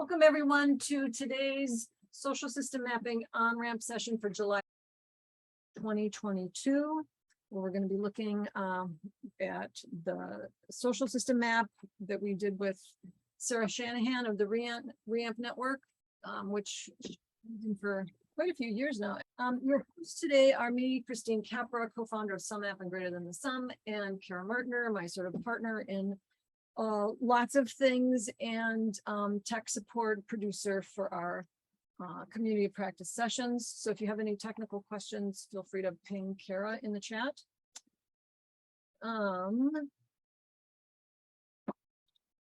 Welcome everyone to today's social system mapping on-ramp session for July 2022. We're going to be looking at the social system map that we did with Sarah Shanahan of the ReAmp network, which has been for quite a few years now. Your hosts today are me, Christine Capra, co-founder of SumMap and Greater Than the Sum, and Kara Mertner, my sort of partner in lots of things, and tech support producer for our community of practice sessions. So if you have any technical questions, feel free to ping Kara in the chat.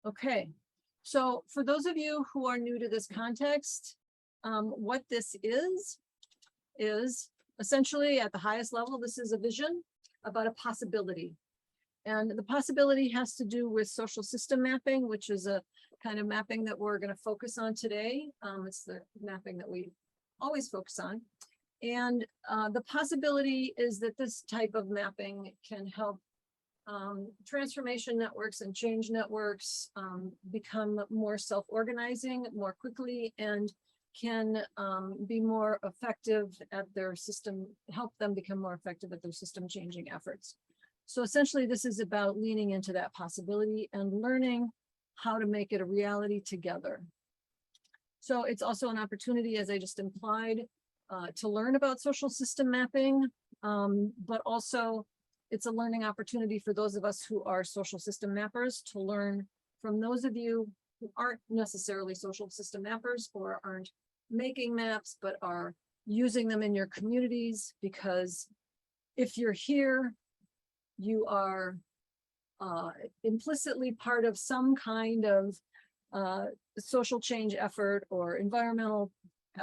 Okay, so for those of you who are new to this context, what this is essentially at the highest level, this is a vision about a possibility. And the possibility has to do with social system mapping, which is a kind of mapping that we're going to focus on today. It's the mapping that we always focus on. And the possibility is that this type of mapping can help transformation networks and change networks become more self-organizing more quickly, and can be more effective at their system, help them become more effective at their system changing efforts. So essentially, this is about leaning into that possibility and learning how to make it a reality together. So it's also an opportunity, as I just implied, to learn about social system mapping, but also it's a learning opportunity for those of us who are social system mappers to learn from those of you who aren't necessarily social system mappers or aren't making maps, but are using them in your communities, because if you're here, you are implicitly part of some kind of social change effort or environmental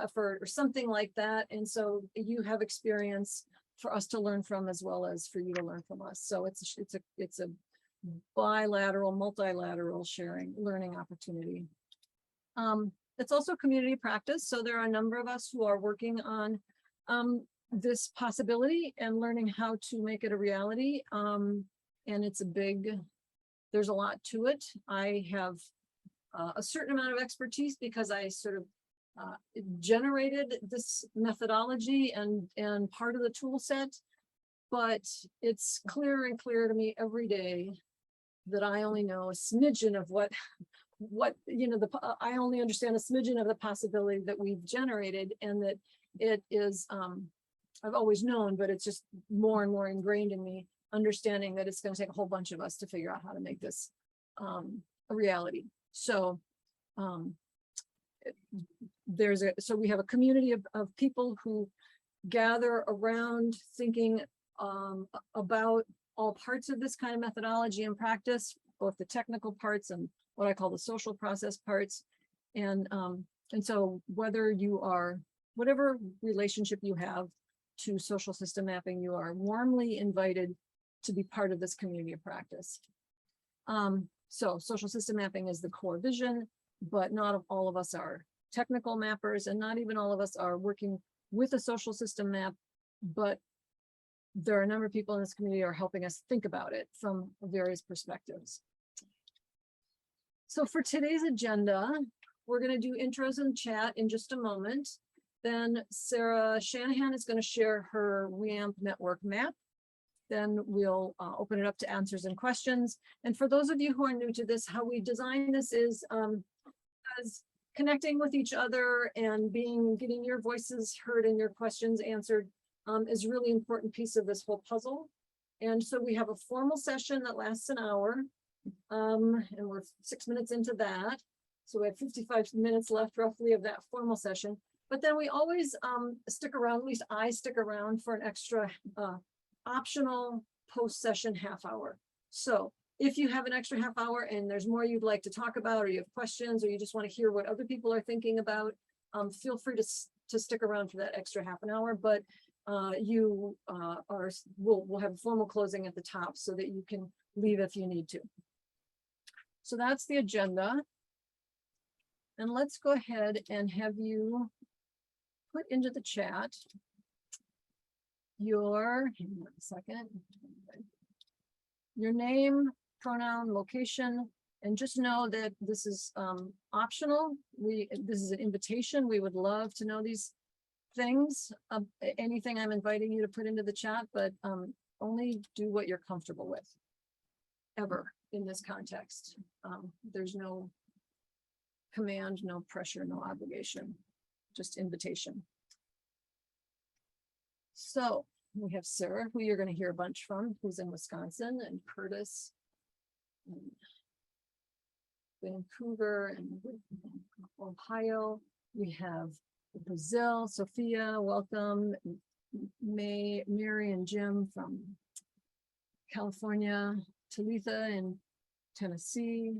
effort or something like that. And so you have experience for us to learn from, as well as for you to learn from us. So it's a bilateral, multilateral learning opportunity. It's also community practice. So there are a number of us who are working on this possibility and learning how to make it a reality. And there's a lot to it. I have a certain amount of expertise because I sort of generated this methodology and part of the tool set, but it's clearer and clearer to me every day that I only know a smidgen of what I only understand a smidgen of the possibility that we've generated, and that it is, I've always known, but it's just more and more ingrained in me, understanding that it's going to take a whole bunch of us to figure out how to make this a reality. So so we have a community of people who gather around thinking about all parts of this kind of methodology and practice, both the technical parts and what I call the social process parts. And so whether you are, whatever relationship you have to social system mapping, you are warmly invited to be part of this community of practice. So social system mapping is the core vision, but not all of us are technical mappers, and not even all of us are working with a social system map, but there are a number of people in this community who are helping us think about it from various perspectives. So for today's agenda, we're going to do intros and chat in just a moment. Then Sarah Shanahan is going to share her ReAmp network map. Then we'll open it up to answers and questions. And for those of you who are new to this, how we design this is as connecting with each other and getting your voices heard and your questions answered is a really important piece of this whole puzzle. And so we have a formal session that lasts an hour, and we're 6 minutes into that. So we have 55 minutes left roughly of that formal session. But then we always stick around, at least I stick around for an extra optional post-session half hour. So if you have an extra half hour and there's more you'd like to talk about, or you have questions, or you just want to hear what other people are thinking about, feel free to stick around for that extra half an hour. But we'll have a formal closing at the top so that you can leave if you need to. So that's the agenda. And let's go ahead and have you put into the chat hang on a second, your name, pronoun, location, And just know that this is optional. This is an invitation. We would love to know these things, anything I'm inviting you to put into the chat, but only do what you're comfortable with, ever, in this context. There's no command, no pressure, no obligation, just invitation. So we have Sarah, who you're going to hear a bunch from, who's in Wisconsin, and Curtis, and Vancouver, and Ohio. We have Brazil, Sophia, welcome. May, Mary, and Jim from California. Talitha in Tennessee.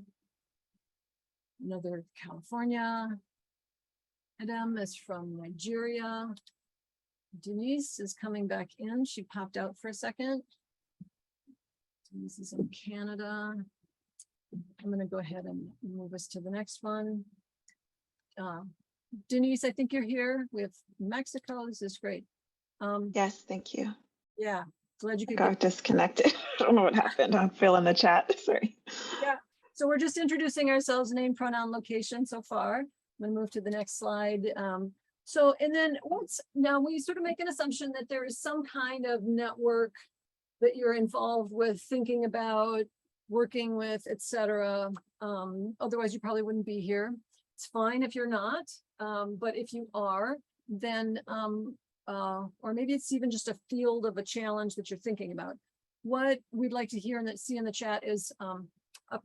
Another California. Adam is from Nigeria. Denise is coming back in. She popped out for a second. Denise is in Canada. I'm going to go ahead and move us to the next one. Denise, I think you're here. We have Mexico. This is great. Yes, thank you. Yeah, glad you could got disconnected. I don't know what happened. I'm still in the chat. Sorry. Yeah, so we're just introducing ourselves, name, pronoun, location so far. I'm going to move to the next slide. And then now we sort of make an assumption that there is some kind of network that you're involved with, thinking about, working with, etc. Otherwise, you probably wouldn't be here. It's fine if you're not, but if you are, then, or maybe it's even just a field of a challenge that you're thinking about. What we'd like to hear and see in the chat is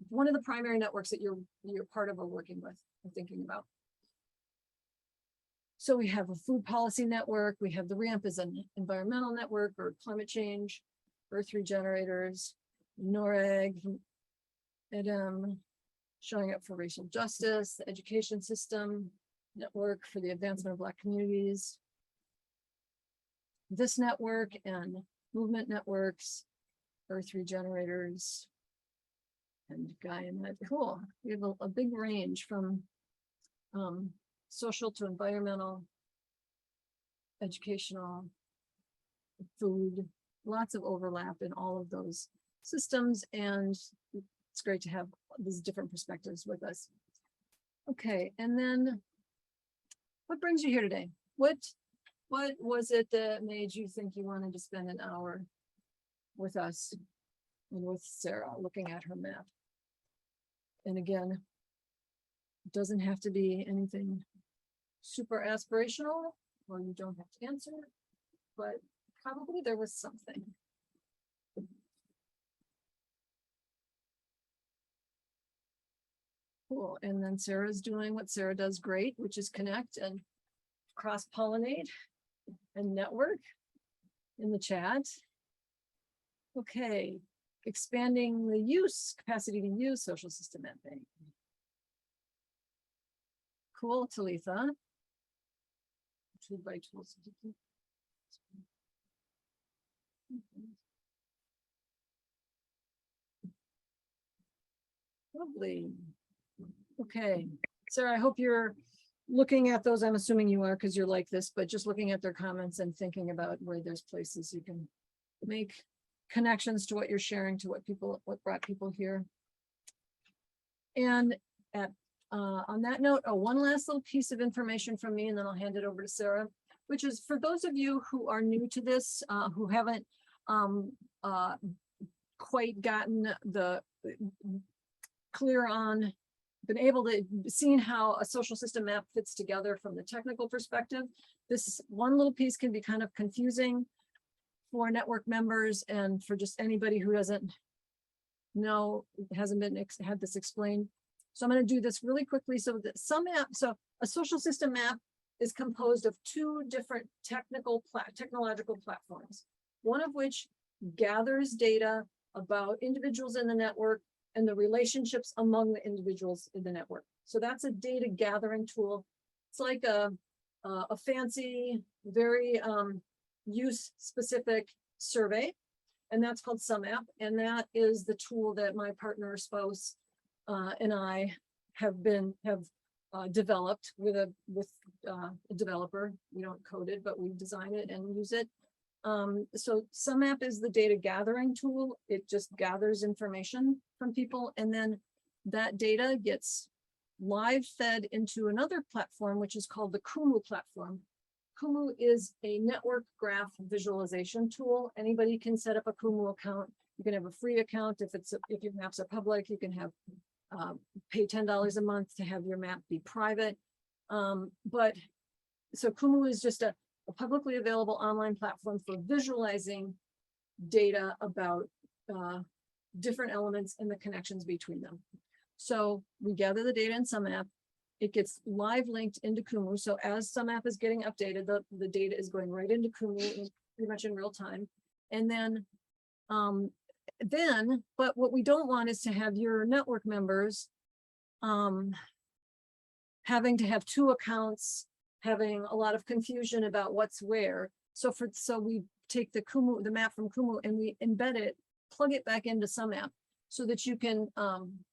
one of the primary networks that you're part of or working with or thinking about. So we have a food policy network. We have the RAMP as an environmental network or climate change, earth regenerators, NORAG, EDM, showing up for racial justice, the education system network for the advancement of Black communities. This network and movement networks, earth regenerators, and Gaia-Net. Cool. We have a big range from social to environmental, educational, food, lots of overlap in all of those systems, and it's great to have these different perspectives with us. Okay, and then what brings you here today? What was it that made you think you wanted to spend an hour with us and with Sarah looking at her map? And again, it doesn't have to be anything super aspirational, or you don't have to answer, but probably there was something. Cool. And then Sarah's doing what Sarah does great, which is connect and cross-pollinate and network in the chat. Okay, expanding the capacity to use social system mapping. Cool, Talitha. Tool by tools. Lovely. Okay, Sarah, I hope you're looking at those. I'm assuming you are because you're like this, but just looking at their comments and thinking about where there's places you can make connections to what you're sharing, to what brought people here. And on that note, one last little piece of information from me, and then I'll hand it over to Sarah, which is for those of you who are new to this, who haven't quite gotten the clear on, been able to see how a social system map fits together from the technical perspective. This one little piece can be kind of confusing for network members and for just anybody who doesn't know, hasn't had this explained. So I'm going to do this really quickly. So a social system map is composed of two different technological platforms, one of which gathers data about individuals in the network and the relationships among the individuals in the network. So that's a data gathering tool. It's like a fancy, very use-specific survey, and that's called SumMap. And that is the tool that my partner, spouse, and I have developed with a developer. We don't code it, but we design it and use it. So SumMap is the data gathering tool. It just gathers information from people. And then that data gets live fed into another platform, which is called the Kumu platform. Kumu is a network graph visualization tool. Anybody can set up a Kumu account. You can have a free account if your maps are public. You can have pay $10 a month to have your map be private. So Kumu is just a publicly available online platform for visualizing data about different elements and the connections between them. So we gather the data in SumApp. It gets live linked into Kumu. So as SumApp is getting updated, the data is going right into Kumu pretty much in real time. And but what we don't want is to have your network members having to have two accounts, having a lot of confusion about what's where. So we take the map from Kumu, and we embed it, plug it back into SumApp so that you can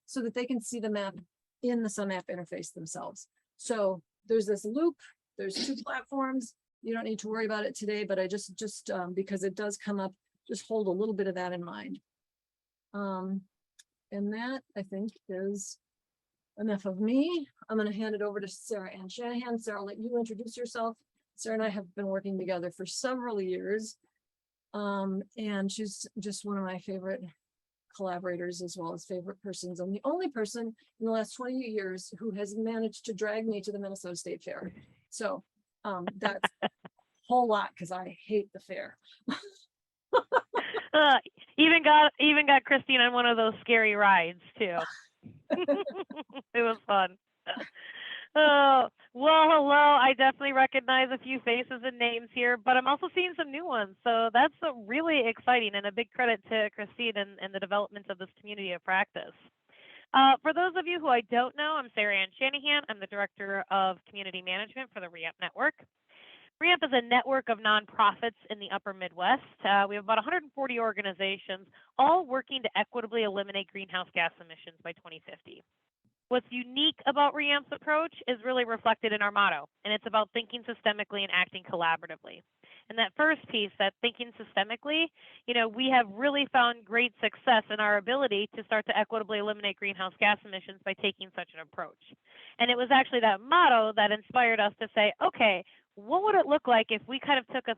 so that they can see the map in the SumApp interface themselves. So there's this loop, there's two platforms. You don't need to worry about it today, but I just because it does come up, just hold a little bit of that in mind. And that, I think, is enough of me. I'm going to hand it over to Sarah Ann Shanahan. Sarah, I'll let you introduce yourself. Sarah and I have been working together for several years. And she's just one of my favorite collaborators as well as favorite persons. I'm the only person in the last 20 years who has managed to drag me to the Minnesota State Fair. So that's a whole lot because I hate the fair. Even got Christine on one of those scary rides too. It was fun. Oh, well, hello. I definitely recognize a few faces and names here, but I'm also seeing some new ones. So that's really exciting, and a big credit to Christine and the development of this community of practice. For those of you who I don't know, I'm Sarah Ann Shanahan. I'm the Director of Community Management for the REAMP Network. REAMP is a network of nonprofits in the upper Midwest. We have about 140 organizations, all working to equitably eliminate greenhouse gas emissions by 2050. What's unique about REAMP's approach is really reflected in our motto, and it's about thinking systemically and acting collaboratively. And that first piece, that thinking systemically, we have really found great success in our ability to start to equitably eliminate greenhouse gas emissions by taking such an approach. And it was actually that motto that inspired us to say, okay, what would it look like if we kind of took a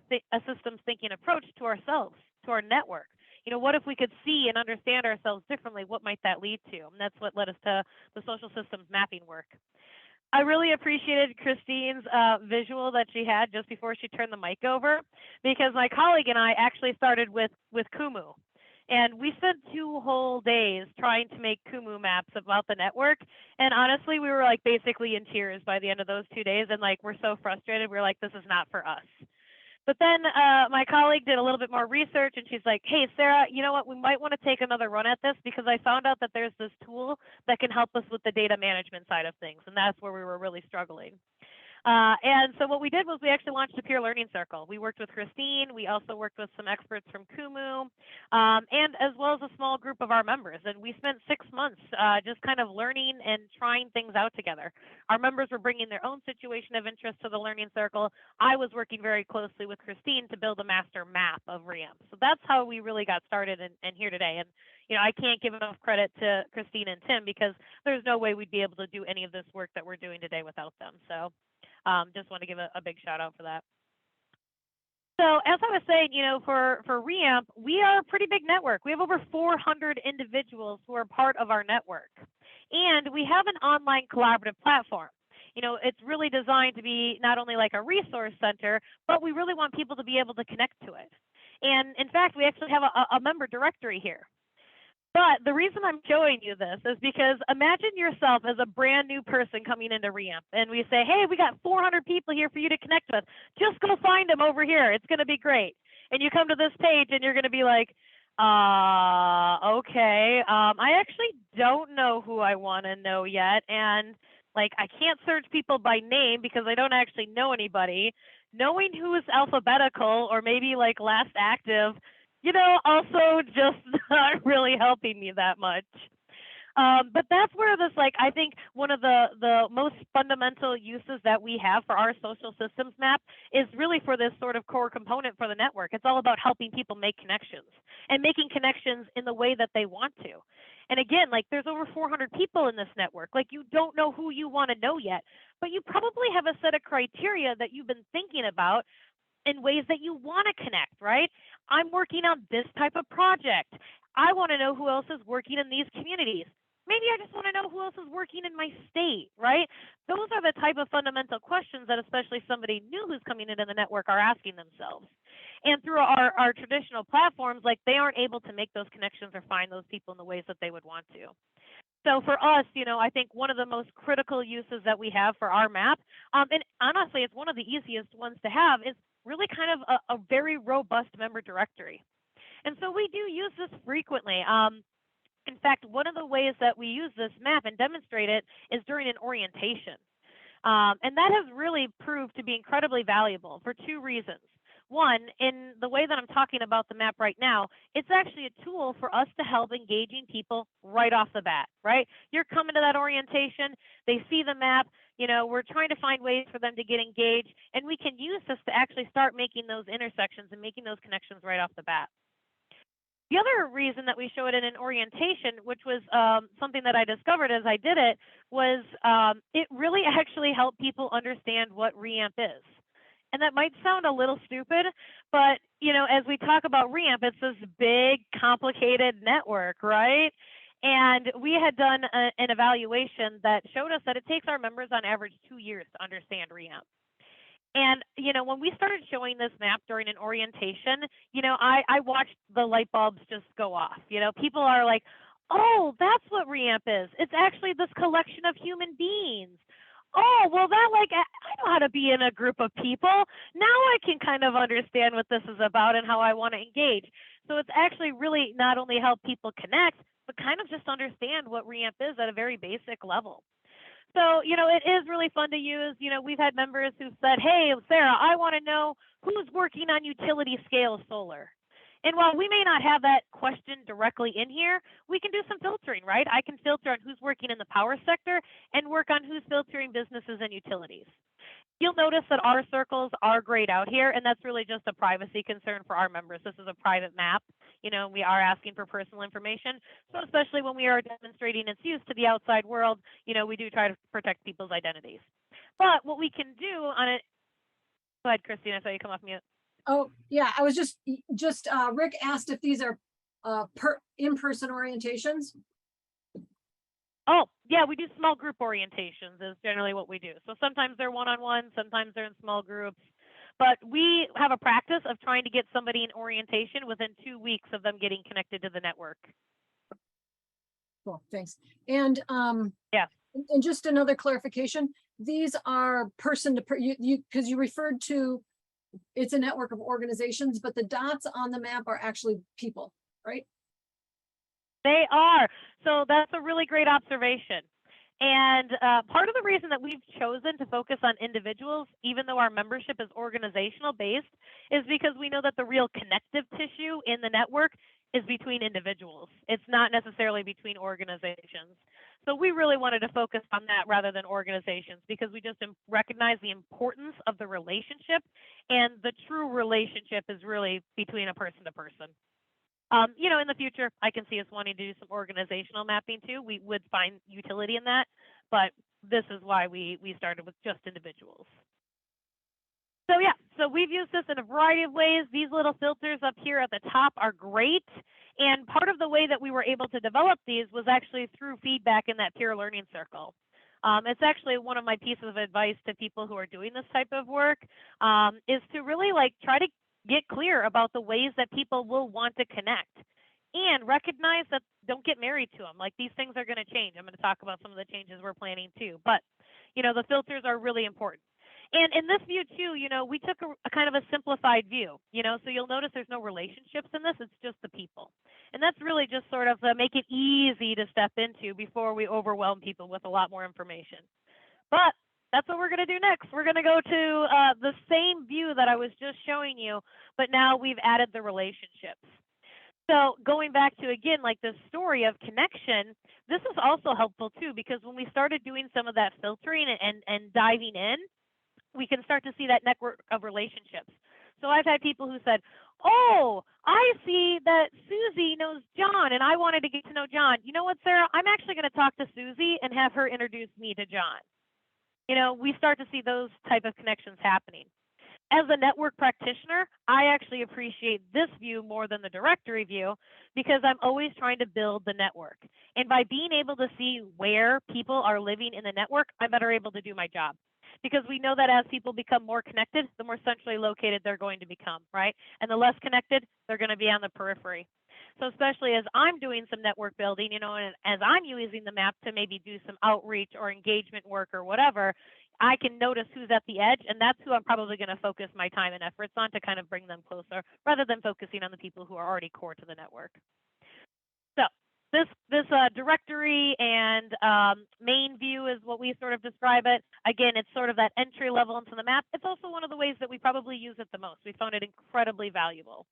systems thinking approach to ourselves, to our network? What if we could see and understand ourselves differently? What might that lead to? And that's what led us to the social systems mapping work. I really appreciated Christine's visual that she had just before she turned the mic over, because my colleague and I actually started with Kumu. And we spent 2 whole days trying to make Kumu maps about the network. And honestly, we were like basically in tears by the end of those 2 days. And like, we're so frustrated. We're like, this is not for us. But then my colleague did a little bit more research, and she's like, hey, Sarah, you know what? We might want to take another run at this, because I found out that there's this tool that can help us with the data management side of things. And that's where we were really struggling. And so what we did was we actually launched a peer learning circle. We worked with Christine. We also worked with some experts from Kumu, and as well as a small group of our members. And we spent 6 months just kind of learning and trying things out together. Our members were bringing their own situation of interest to the learning circle. I was working very closely with Christine to build a master map of REAMP. So that's how we really got started and here today. And I can't give enough credit to Christine and Tim, because there's no way we'd be able to do any of this work that we're doing today without them. So just want to give a big shout out for that. So as I was saying, for REAMP, we are a pretty big network. We have over 400 individuals who are part of our network. And we have an online collaborative platform. It's really designed to be not only like a resource center, but we really want people to be able to connect to it. And in fact, we actually have a member directory here. But the reason I'm showing you this is because imagine yourself as a brand new person coming into REAMP, and we say, hey, we got 400 people here for you to connect with. Just go find them over here. It's going to be great. And you come to this page and you're going to be like, okay, I actually don't know who I want to know yet. And like, I can't search people by name because I don't actually know anybody. Knowing who is alphabetical or maybe like last active, also just not really helping me that much. But that's where this, I think one of the most fundamental uses that we have for our social systems map is really for this sort of core component for the network. It's all about helping people make connections and making connections in the way that they want to. And again, like there's over 400 people in this network. Like you don't know who you want to know yet, but you probably have a set of criteria that you've been thinking about in ways that you want to connect, right? I'm working on this type of project. I want to know who else is working in these communities. Maybe I just want to know who else is working in my state, right? Those are the type of fundamental questions that especially somebody new who's coming into the network are asking themselves. And through our traditional platforms, like they aren't able to make those connections or find those people in the ways that they would want to. So for us, I think one of the most critical uses that we have for our map, and honestly, it's one of the easiest ones to have, is really kind of a very robust member directory. And so we do use this frequently. In fact, one of the ways that we use this map and demonstrate it is during an orientation. And that has really proved to be incredibly valuable for two reasons. One, in the way that I'm talking about the map right now, it's actually a tool for us to help engaging people right off the bat, right? You're coming to that orientation, they see the map, we're trying to find ways for them to get engaged, and we can use this to actually start making those intersections and making those connections right off the bat. The other reason that we show it in an orientation, which was something that I discovered as I did it, was it really actually helped people understand what REAMP is. And that might sound a little stupid, but as we talk about REAMP, it's this big, complicated network, right? And we had done an evaluation that showed us that it takes our members on average 2 years to understand REAMP. And, when we started showing this map during an orientation, I watched the light bulbs just go off. People are like, oh, that's what REAMP is. It's actually this collection of human beings. Oh, well, I know how to be in a group of people. Now I can kind of understand what this is about and how I want to engage. So it's actually really not only help people connect, but kind of just understand what REAMP is at a very basic level. So, it is really fun to use. We've had members who said, hey, Sarah, I want to know who's working on utility scale solar. And while we may not have that question directly in here, we can do some filtering, right? I can filter on who's working in the power sector and work on who's filtering businesses and utilities. You'll notice that our circles are grayed out here, and that's really just a privacy concern for our members. This is a private map. We are asking for personal information. So especially when we are demonstrating its use to the outside world, we do try to protect people's identities. But what we can do on it, go ahead, Christine, I saw you come off mute. Oh, yeah, I was just Rick asked if these are in-person orientations. Oh, yeah, we do small group orientations is generally what we do. So sometimes they're one-on-one, sometimes they're in small groups. But we have a practice of trying to get somebody in orientation within 2 weeks of them getting connected to the network. Cool, thanks. And yeah. And just another clarification, these are person to because you referred to it's a network of organizations, but the dots on the map are actually people, right? They are. So that's a really great observation. And part of the reason that we've chosen to focus on individuals, even though our membership is organizational based, is because we know that the real connective tissue in the network is between individuals. It's not necessarily between organizations. So we really wanted to focus on that rather than organizations because we just recognize the importance of the relationship, and the true relationship is really between a person to person. In the future, I can see us wanting to do some organizational mapping too. We would find utility in that, but this is why we started with just individuals. So yeah, so we've used this in a variety of ways. These little filters up here at the top are great. And part of the way that we were able to develop these was actually through feedback in that peer learning circle. It's actually one of my pieces of advice to people who are doing this type of work is to really try to get clear about the ways that people will want to connect and recognize that don't get married to them. These things are going to change. I'm going to talk about some of the changes we're planning too, but the filters are really important. And in this view too, we took a kind of a simplified view, so you'll notice there's no relationships in this, it's just the people. And that's really just sort of make it easy to step into before we overwhelm people with a lot more information. But that's what we're going to do next. We're going to go to the same view that I was just showing you, but now we've added the relationships. So going back to, again, this story of connection, this is also helpful too, because when we started doing some of that filtering and diving in, we can start to see that network of relationships. So I've had people who said, oh, I see that Susie knows John and I wanted to get to know John. You know what, Sarah? I'm actually going to talk to Susie and have her introduce me to John. You know, we start to see those type of connections happening. As a network practitioner, I actually appreciate this view more than the directory view because I'm always trying to build the network. And by being able to see where people are living in the network, I'm better able to do my job. Because we know that as people become more connected, the more centrally located they're going to become, right? And the less connected, they're going to be on the periphery. So especially as I'm doing some network building, you know, and as I'm using the map to maybe do some outreach or engagement work or whatever, I can notice who's at the edge, and that's who I'm probably going to focus my time and efforts on to kind of bring them closer, rather than focusing on the people who are already core to the network. So this directory and main view is what we sort of describe it. Again, it's sort of that entry level into the map. It's also one of the ways that we probably use it the most. We found it incredibly valuable.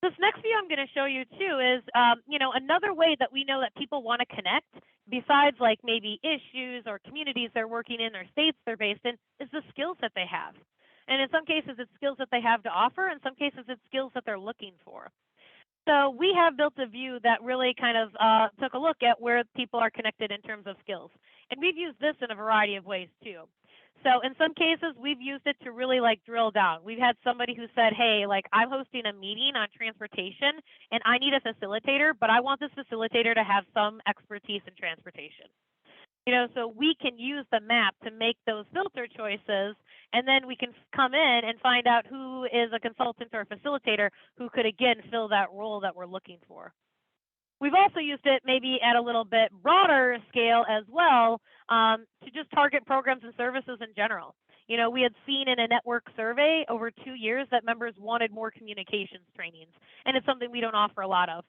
This next view I'm going to show you too is, you know, another way that we know that people want to connect, besides like maybe issues or communities they're working in or states they're based in, is the skills that they have. And in some cases, it's skills that they have to offer. In some cases, it's skills that they're looking for. So we have built a view that really kind of took a look at where people are connected in terms of skills. And we've used this in a variety of ways too. So in some cases, we've used it to really like drill down. We've had somebody who said, hey, like I'm hosting a meeting on transportation and I need a facilitator, but I want this facilitator to have some expertise in transportation. You know, so we can use the map to make those filter choices, and then we can come in and find out who is a consultant or a facilitator who could, again, fill that role that we're looking for. We've also used it maybe at a little bit broader scale as well to just target programs and services in general. You know, we had seen in a network survey over 2 years that members wanted more communications trainings, and it's something we don't offer a lot of.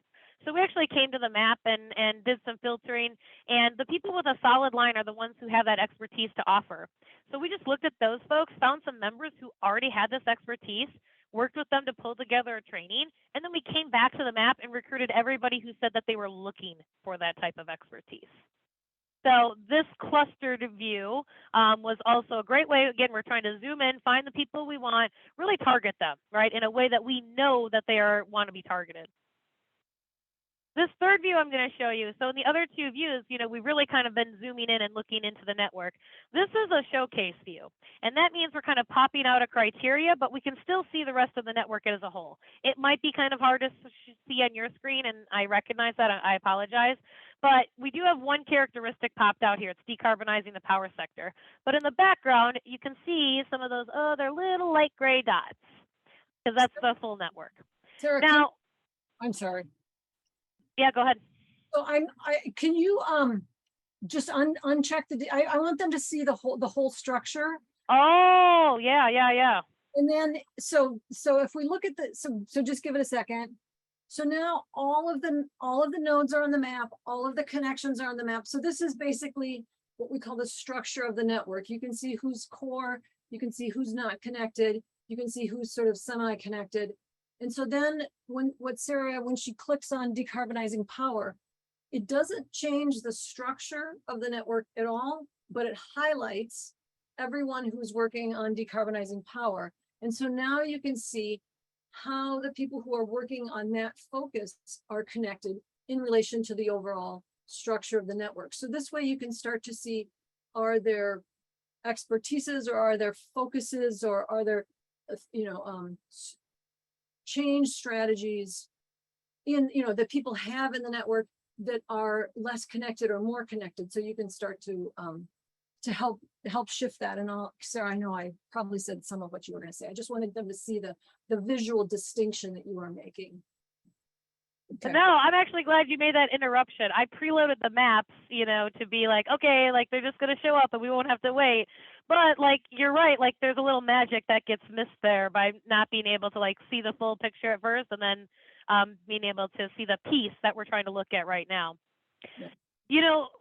So we actually came to the map and did some filtering, and the people with a solid line are the ones who have that expertise to offer. So we just looked at those folks, found some members who already had this expertise, worked with them to pull together a training, and then we came back to the map and recruited everybody who said that they were looking for that type of expertise. So this clustered view was also a great way. Again, we're trying to zoom in, find the people we want, really target them, right, in a way that we know that they want to be targeted. This third view I'm going to show you. So in the other two views, you know, we've really kind of been zooming in and looking into the network. This is a showcase view. And that means we're kind of popping out a criteria, but we can still see the rest of the network as a whole. It might be kind of hard to see on your screen, and I recognize that. I apologize. But we do have one characteristic popped out here. It's decarbonizing the power sector. But in the background, you can see some of those, they're little light gray dots, because that's the full network. Sarah, Now, I'm sorry. Yeah, go ahead. So can you just uncheck I want them to see the whole structure. Oh, yeah. And then so if we look at so just give it a second. So now all of the nodes are on the map, all of the connections are on the map. So this is basically what we call the structure of the network. You can see who's core, you can see who's not connected, you can see who's sort of semi-connected. And so then when she clicks on decarbonizing power, it doesn't change the structure of the network at all, but it highlights everyone who's working on decarbonizing power. And so now you can see how the people who are working on that focus are connected in relation to the overall structure of the network. So this way you can start to see, are there expertises or are there focuses or are there, change strategies that people have in the network that are less connected or more connected, so you can start to help shift that. And Sarah, I know I probably said some of what you were going to say. I just wanted them to see the visual distinction that you are making. Okay. No, I'm actually glad you made that interruption. I preloaded the maps, to be like, okay, like they're just going to show up and we won't have to wait. But like, you're right, like there's a little magic that gets missed there by not being able to like see the full picture at first and then being able to see the piece that we're trying to look at right now. Yeah.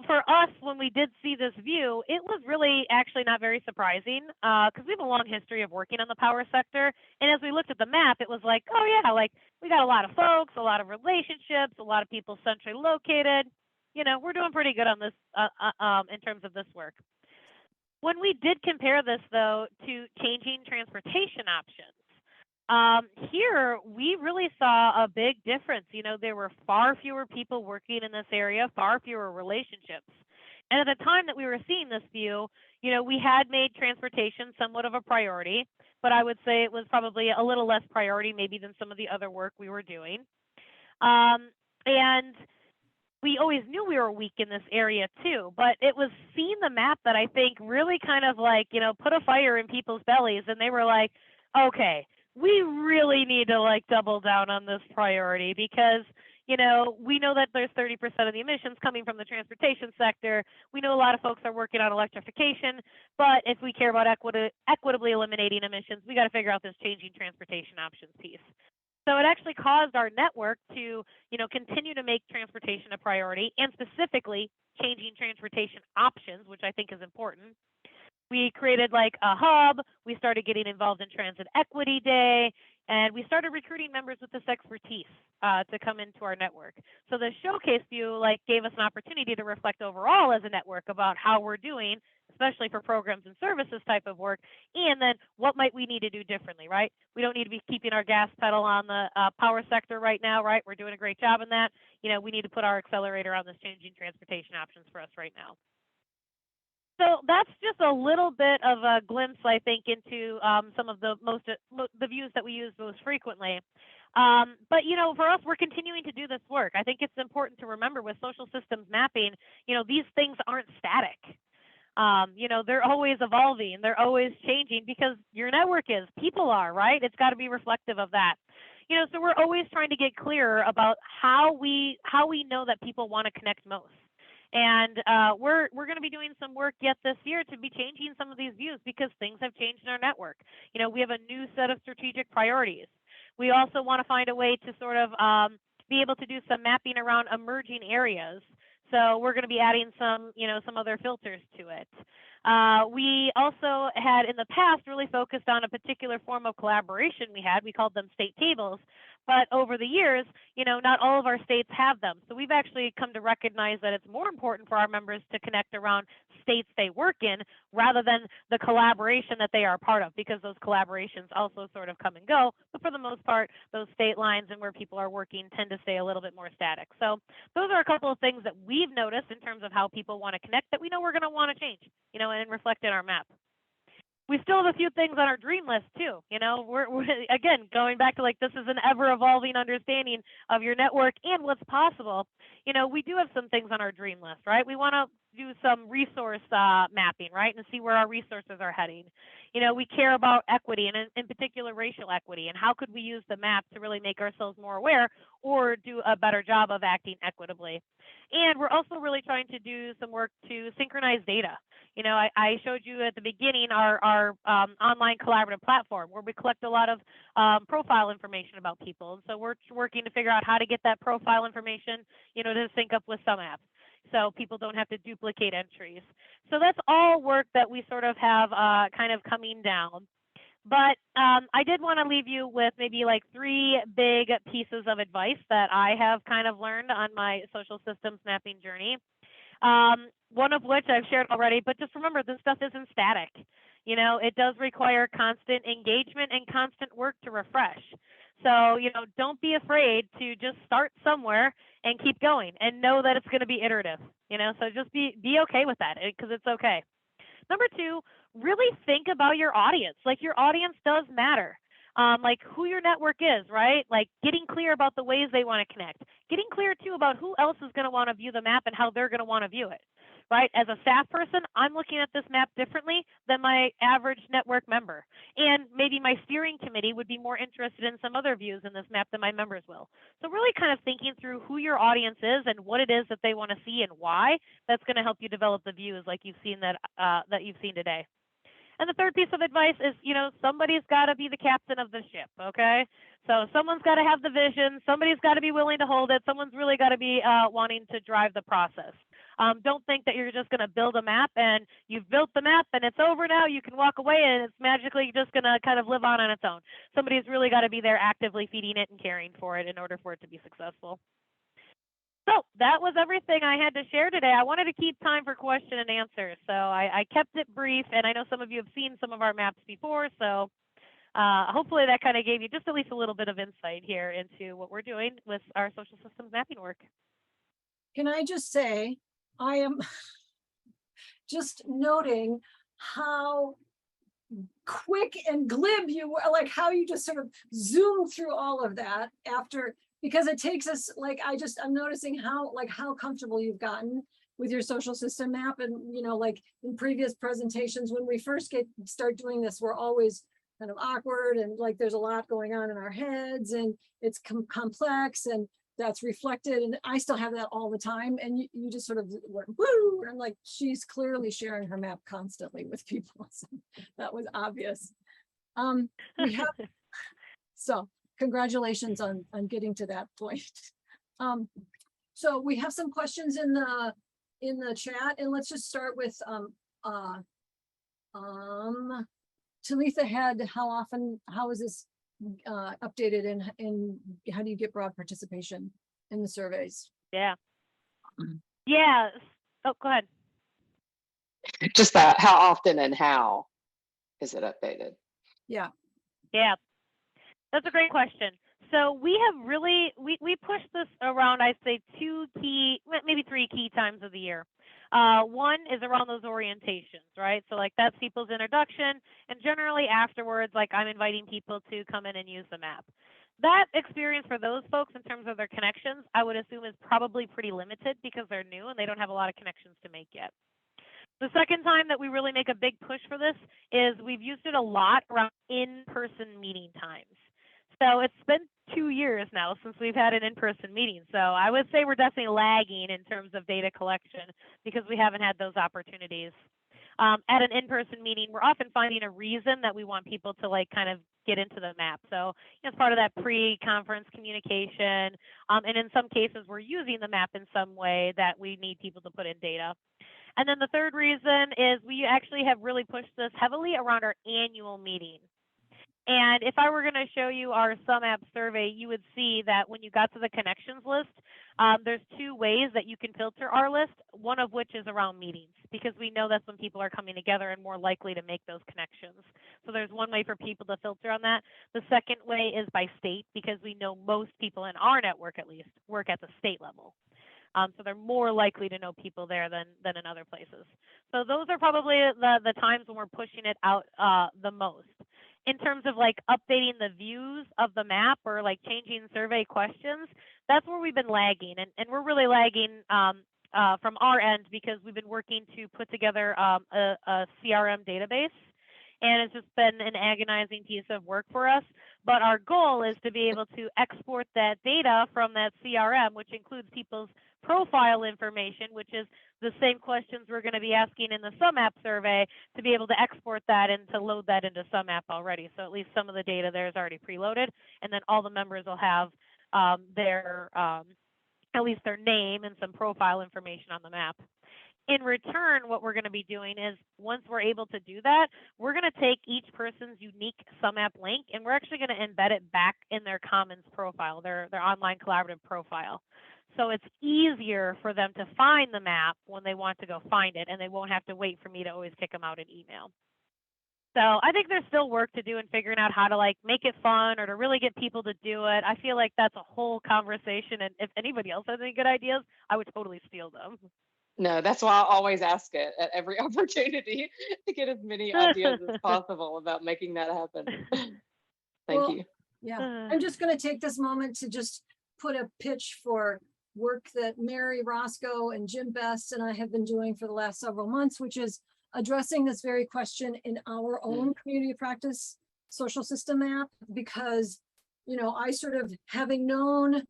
For us, when we did see this view, it was really actually not very surprising because we have a long history of working on the power sector. And as we looked at the map, it was like, oh yeah, like we got a lot of folks, a lot of relationships, a lot of people centrally located. We're doing pretty good on this in terms of this work. When we did compare this, though, to changing transportation options, Here, we really saw a big difference. There were far fewer people working in this area, far fewer relationships. And at the time that we were seeing this view, we had made transportation somewhat of a priority, but I would say it was probably a little less priority maybe than some of the other work we were doing. And we always knew we were weak in this area too, but it was seeing the map that I think really kind of like, put a fire in people's bellies, and they were like, okay, we really need to like double down on this priority because, we know that there's 30% of the emissions coming from the transportation sector. We know a lot of folks are working on electrification, but if we care about equitably eliminating emissions, we got to figure out this changing transportation options piece. So it actually caused our network to, continue to make transportation a priority, and specifically changing transportation options, which I think is important. We created like a hub. We started getting involved in Transit Equity Day, and we started recruiting members with this expertise to come into our network. So the showcase view like gave us an opportunity to reflect overall as a network about how we're doing, especially for programs and services type of work, and then what might we need to do differently, right? We don't need to be keeping our gas pedal on the power sector right now, right? We're doing a great job in that. We need to put our accelerator on this changing transportation options for us right now. So that's just a little bit of a glimpse, I think, into some of the views that we use most frequently. But for us, we're continuing to do this work. I think it's important to remember with social systems mapping, these things aren't static. They're always evolving. They're always changing because your network is, people are, right? It's got to be reflective of that. So we're always trying to get clearer about how we know that people want to connect most. And we're going to be doing some work yet this year to be changing some of these views because things have changed in our network. We have a new set of strategic priorities. We also want to find a way to sort of be able to do some mapping around emerging areas. So we're going to be adding some other filters to it. We also had in the past really focused on a particular form of collaboration we had. We called them state tables. But over the years, not all of our states have them. So we've actually come to recognize that it's more important for our members to connect around states they work in rather than the collaboration that they are a part of, because those collaborations also sort of come and go. But for the most part, those state lines and where people are working tend to stay a little bit more static. So those are a couple of things that we've noticed in terms of how people want to connect that we know we're going to want to change, and reflect in our map. We still have a few things on our dream list too. We're again going back to like this is an ever evolving understanding of your network and what's possible. We do have some things on our dream list, right? We want to do some resource mapping, right, and see where our resources are heading. We care about equity and in particular racial equity, and how could we use the map to really make ourselves more aware or do a better job of acting equitably. And we're also really trying to do some work to synchronize data. I showed you at the beginning our online collaborative platform where we collect a lot of profile information about people. And so we're working to figure out how to get that profile information, to sync up with some apps so people don't have to duplicate entries. So that's all work that we sort of have kind of coming down. But I did want to leave you with maybe like 3 big pieces of advice that I have kind of learned on my social systems mapping journey. One of which I've shared already, but just remember this stuff isn't static. It does require constant engagement and constant work to refresh. So, don't be afraid to just start somewhere and keep going and know that it's going to be iterative, so just be okay with that because it's okay. Number 2, really think about your audience. Like your audience does matter. Like who your network is, right? Like getting clear about the ways they want to connect. Getting clear too about who else is going to want to view the map and how they're going to want to view it, right? As a staff person, I'm looking at this map differently than my average network member. And maybe my steering committee would be more interested in some other views in this map than my members will. So really kind of thinking through who your audience is and what it is that they want to see and why, that's going to help you develop the views like you've seen that you've seen today. And the third piece of advice is, somebody's got to be the captain of the ship, okay? So someone's got to have the vision. Somebody's got to be willing to hold it. Someone's really got to be wanting to drive the process. Don't think that you're just going to build a map and you've built the map and it's over now. You can walk away and it's magically just going to kind of live on its own. Somebody's really got to be there actively feeding it and caring for it in order for it to be successful. So that was everything I had to share today. I wanted to keep time for question and answer, so I kept it brief, and I know some of you have seen some of our maps before, so hopefully that kind of gave you just at least a little bit of insight here into what we're doing with our social systems mapping work. Can I just say, I am just noting how quick and glib you were, like how you just sort of zoomed through all of that after, because it takes us, like, I'm noticing how comfortable you've gotten with your social system map. And, like in previous presentations, when we first start doing this, we're always kind of awkward and like there's a lot going on in our heads and it's complex and that's reflected. And I still have that all the time. And you just sort of went, woo, and like, she's clearly sharing her map constantly with people. So that was obvious. We have, so congratulations on getting to that point. So we have some questions in the chat, and let's just start with Talitha had, how is this updated, and how do you get broad participation in the surveys? Yeah. Yeah. Oh, go ahead. Just that, how often and how is it updated? Yeah. Yeah. That's a great question. So we have really, we pushed this around, I'd say 2 key, maybe 3 key times of the year. One is around those orientations, right? So like that's people's introduction, and generally afterwards, like I'm inviting people to come in and use the map. That experience for those folks in terms of their connections, I would assume is probably pretty limited because they're new and they don't have a lot of connections to make yet. The second time that we really make a big push for this is we've used it a lot around in-person meeting times. So it's been 2 years now since we've had an in-person meeting. So I would say we're definitely lagging in terms of data collection because we haven't had those opportunities. At an in-person meeting, we're often finding a reason that we want people to like kind of get into the map. So as part of that pre-conference communication, and in some cases, we're using the map in some way that we need people to put in data. And then the third reason is we actually have really pushed this heavily around our annual meeting. And if I were going to show you our SumApp survey, you would see that when you got to the connections list, there's 2 ways that you can filter our list, one of which is around meetings, because we know that's when people are coming together and more likely to make those connections. So there's one way for people to filter on that. The second way is by state, because we know most people in our network, at least, work at the state level. So they're more likely to know people there than in other places. So those are probably the times when we're pushing it out the most. In terms of like updating the views of the map or like changing survey questions, that's where we've been lagging. And we're really lagging from our end because we've been working to put together a CRM database. And it's just been an agonizing piece of work for us. But our goal is to be able to export that data from that CRM, which includes people's profile information, which is the same questions we're going to be asking in the SumApp survey, to be able to export that and to load that into SumApp already. So at least some of the data there is already preloaded, and then all the members will have their at least their name and some profile information on the map. In return, what we're going to be doing is once we're able to do that, we're going to take each person's unique SumApp link, and we're actually going to embed it back in their Commons profile, their online collaborative profile. So it's easier for them to find the map when they want to go find it, and they won't have to wait for me to always kick them out an email. So I think there's still work to do in figuring out how to like make it fun or to really get people to do it. I feel like that's a whole conversation, and if anybody else has any good ideas, I would totally steal them. No, that's why I always ask it at every opportunity to get as many ideas as possible about making that happen. Thank you. Yeah, I'm just going to take this moment to just put a pitch for work that Mary Roscoe and Jim Best and I have been doing for the last several months, which is addressing this very question in our own community practice social system map, because, I sort of, having known,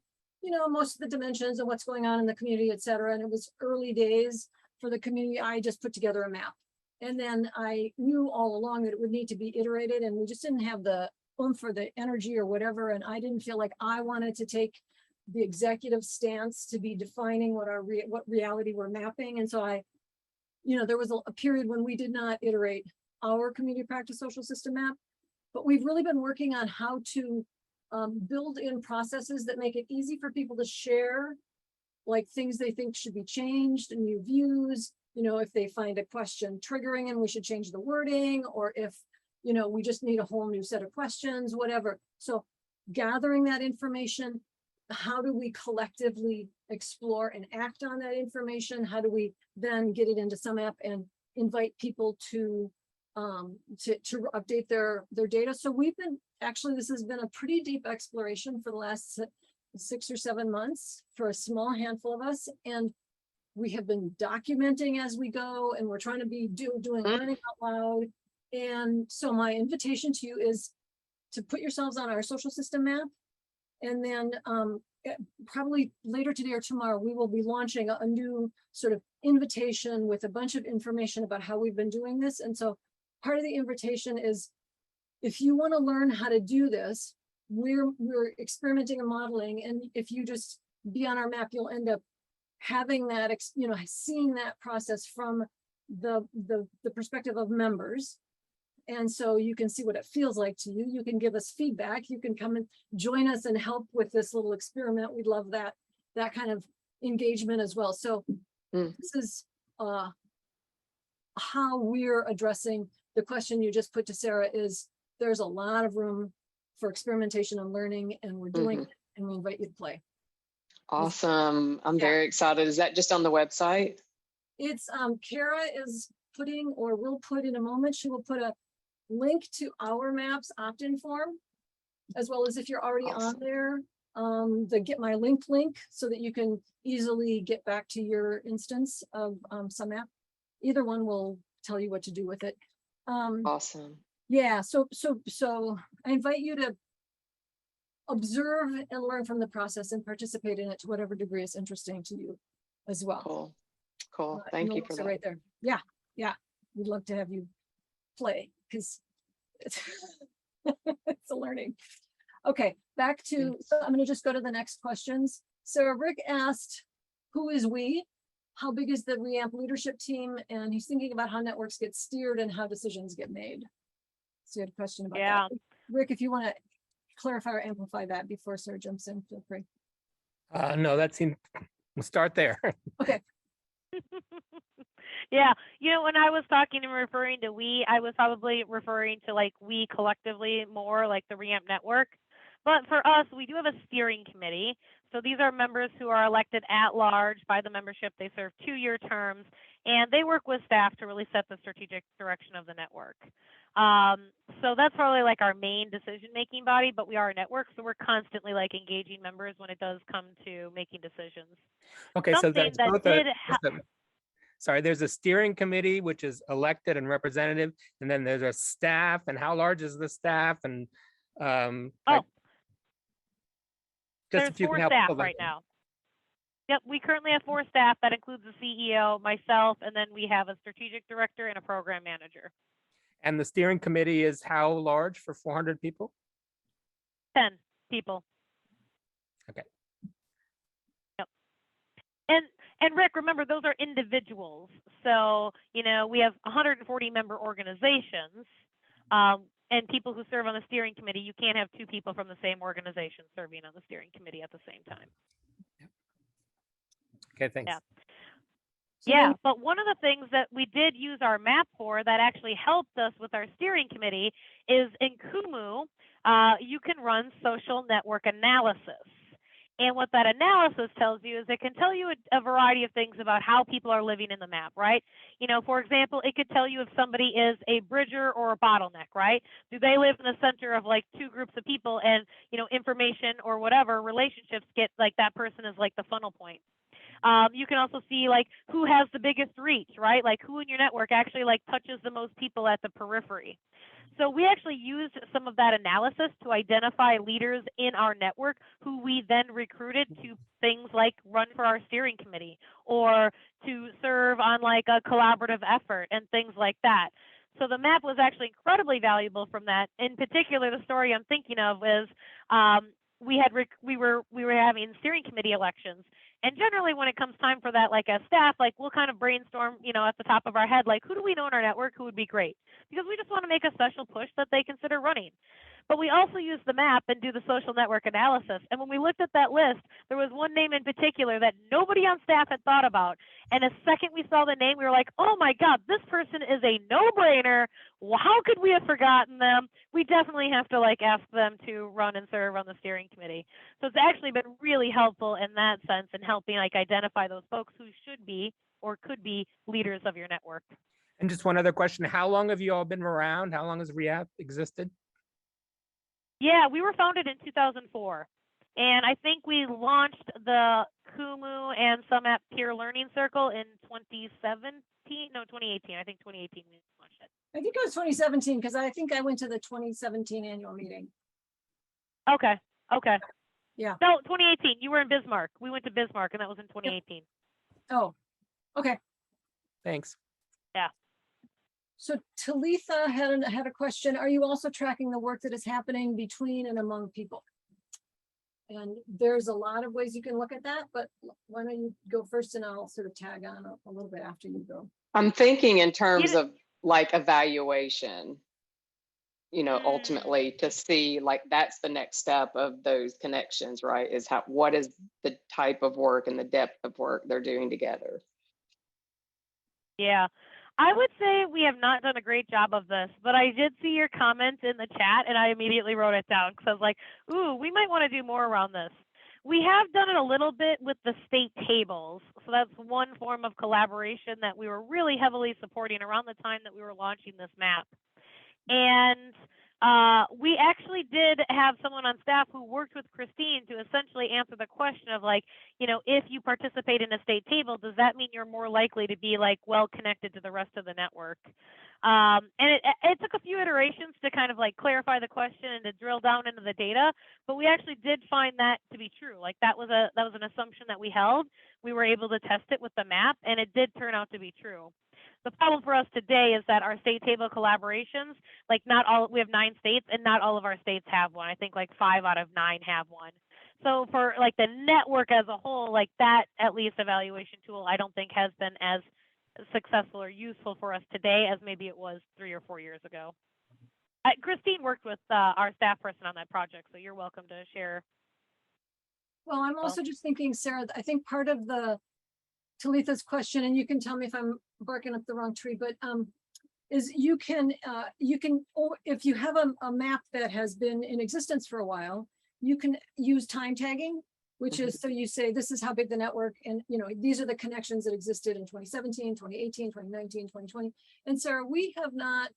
most of the dimensions and what's going on in the community, et cetera, and it was early days for the community, I just put together a map. And then I knew all along that it would need to be iterated, and we just didn't have the oomph or the energy or whatever, and I didn't feel like I wanted to take the executive stance to be defining what reality we're mapping. And so there was a period when we did not iterate our community practice social system map, but we've really been working on how to build in processes that make it easy for people to share, like things they think should be changed and new views. If they find a question triggering and we should change the wording, or if you know, we just need a whole new set of questions, whatever. So gathering that information, how do we collectively explore and act on that information? How do we then get it into some app and invite people to update their data? So we've been, actually, this has been a pretty deep exploration for the last 6 or 7 months for a small handful of us. And we have been documenting as we go, and we're trying to be doing learning out loud. And so my invitation to you is to put yourselves on our social system map. And then probably later today or tomorrow, we will be launching a new sort of invitation with a bunch of information about how we've been doing this. And so part of the invitation is, if you want to learn how to do this, we're experimenting and modeling. And if you just be on our map, you'll end up having that, you know, seeing that process from the perspective of members. And so you can see what it feels like to you. You can give us feedback. You can come and join us and help with this little experiment. We'd love that kind of engagement as well. So this is how we're addressing the question you just put to Sarah. Is there's a lot of room for experimentation and learning, and we're doing it, and we invite you to play. Awesome. I'm very excited. Is that just on the website? It's Kara is putting, or will put in a moment, she will put a link to our maps opt-in form, as well as if you're already on there, the get my link, so that you can easily get back to your instance of some app. Either one will tell you what to do with it. Awesome. Yeah, so I invite you to observe and learn from the process and participate in it to whatever degree is interesting to you as well. Cool. Thank you for that. Right there. Yeah. We'd love to have you play, because it's it's a learning. Okay, back to, so I'm going to just go to the next questions. Sarah, Rick asked, who is we? How big is the ReAmp leadership team? And he's thinking about how networks get steered and how decisions get made. So you had a question about that. Rick, if you want to clarify or amplify that before Sarah jumps in, feel free. No, that seems, we'll start there. Okay. Yeah, you know, when I was talking and referring to we, I was probably referring to like we collectively more, like the ReAmp network. But for us, we do have a steering committee. So these are members who are elected at large by the membership. They serve 2-year terms, and they work with staff to really set the strategic direction of the network. So that's probably like our main decision-making body, but we are a network, so we're constantly like engaging members when it does come to making decisions. Okay, Something so that's that both did sorry, there's a steering committee, which is elected and representative, and then there's a staff. And how large is the staff? And just if you can there's 4 help staff right now. Yep, we currently have 4 staff. That includes the CEO, myself, and then we have a strategic director and a program manager. And the steering committee is how large for 400 people? 10 people. Okay. Yep. And Rick, remember, those are individuals. So, you know, we have 140 member organizations and people who serve on the steering committee. You can't have 2 people from the same organization serving on the steering committee at the same time. Okay, thanks. Yeah. Yeah, but one of the things that we did use our map for that actually helped us with our steering committee is in Kumu, you can run social network analysis. And what that analysis tells you is it can tell you a variety of things about how people are living in the map, right? You know, for example, it could tell you if somebody is a bridger or a bottleneck, right? Do they live in the center of like 2 groups of people, and, you know, information or whatever relationships get like that person is like the funnel point. You can also see like who has the biggest reach, right? Like who in your network actually like touches the most people at the periphery. So we actually used some of that analysis to identify leaders in our network who we then recruited to things like run for our steering committee or to serve on like a collaborative effort and things like that. So the map was actually incredibly valuable from that. In particular, the story I'm thinking of is we were having steering committee elections. And generally when it comes time for that, like as staff, like we'll kind of brainstorm, you know, at the top of our head, like who do we know in our network who would be great? Because we just want to make a special push that they consider running. but we also use the map and do the social network analysis. And when we looked at that list, there was one name in particular that nobody on staff had thought about. And the second we saw the name, we were like, oh my God, this person is a no-brainer. Well, how could we have forgotten them? We definitely have to like ask them to run and serve on the steering committee. So it's actually been really helpful in that sense in helping like identify those folks who should be or could be leaders of your network. And just one other question, how long have you all been around? How long has REAP existed? Yeah, we were founded in 2004. And I think we launched the Kumu and SumApp Peer Learning Circle in 2017. No, 2018. I think 2018 we launched it. I think it was 2017 because I think I went to the 2017 annual meeting. Okay. Okay. Yeah. No, 2018. You were in Bismarck. We went to Bismarck, and that was in 2018. Oh, okay. Thanks. Yeah. So Talitha had a question. Are you also tracking the work that is happening between and among people? And there's a lot of ways you can look at that, but why don't you go first and I'll sort of tag on a little bit after you go. I'm thinking in terms of like evaluation, you know, ultimately to see like that's the next step of those connections, right? Is what is the type of work and the depth of work they're doing together. Yeah. I would say we have not done a great job of this, but I did see your comments in the chat and I immediately wrote it down because I was like, ooh, we might want to do more around this. We have done it a little bit with the state tables. So that's one form of collaboration that we were really heavily supporting around the time that we were launching this map. And we actually did have someone on staff who worked with Christine to essentially answer the question of like, you know, if you participate in a state table, does that mean you're more likely to be like well connected to the rest of the network? And it took a few iterations to kind of like clarify the question and to drill down into the data, but we actually did find that to be true. Like that was an assumption that we held. We were able to test it with the map and it did turn out to be true. The problem for us today is that our state table collaborations, like not all, we have 9 states and not all of our states have one. I think like 5 out of 9 have one. So for like the network as a whole, like that at least evaluation tool, I don't think has been as successful or useful for us today as maybe it was 3 or 4 years ago. Christine worked with our staff person on that project, so you're welcome to share. Well, I'm also just thinking, Sarah, I think part of the Talitha's question, and you can tell me if I'm barking up the wrong tree, but is you can, if you have a map that has been in existence for a while, you can use time tagging, which is, so you say, this is how big the network, and you know, these are the connections that existed in 2017, 2018, 2019, 2020. And Sarah, we have not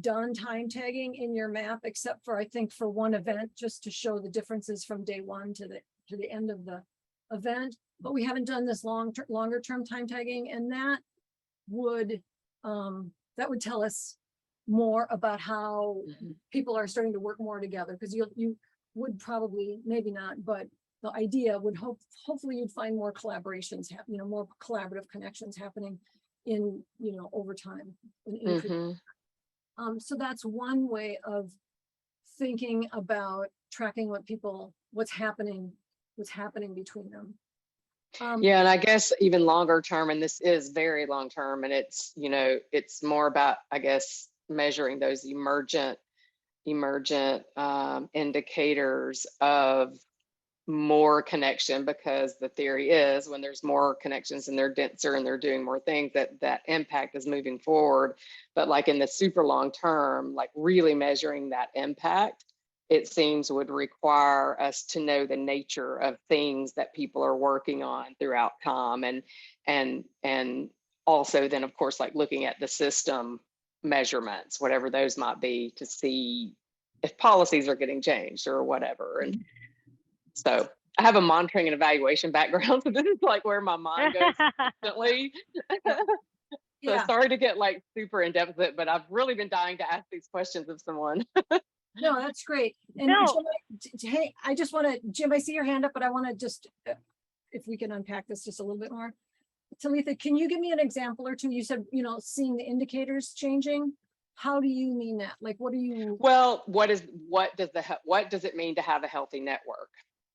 done time tagging in your map, except for, I think, for one event, just to show the differences from day one to the end of the event. But we haven't done this longer term time tagging, and that would tell us more about how people are starting to work more together, because you would probably, maybe not, but the idea would hopefully you'd find more collaborations, more collaborative connections happening in, over time. So that's one way of thinking about tracking what's happening between them. Yeah, and I guess even longer term, and this is very long term, and it's, it's more about, I guess, measuring those emergent indicators of more connection, because the theory is when there's more connections and they're denser and they're doing more things, that impact is moving forward. But like in the super long term, like really measuring that impact, it seems would require us to know the nature of things that people are working on throughout COM, and also then of course like looking at the system measurements, whatever those might be, to see if policies are getting changed or whatever. And so I have a monitoring and evaluation background, so this is like where my mind goes constantly. So sorry to get like super in depth with it, but I've really been dying to ask these questions of someone. No, that's great. And Jim, hey, I just want to, Jim, I see your hand up, but I want to just, if we can unpack this just a little bit more. Talitha, can you give me an example or two? You said, seeing the indicators changing. How do you mean that? Like, what do you? Well, what does it mean to have a healthy network?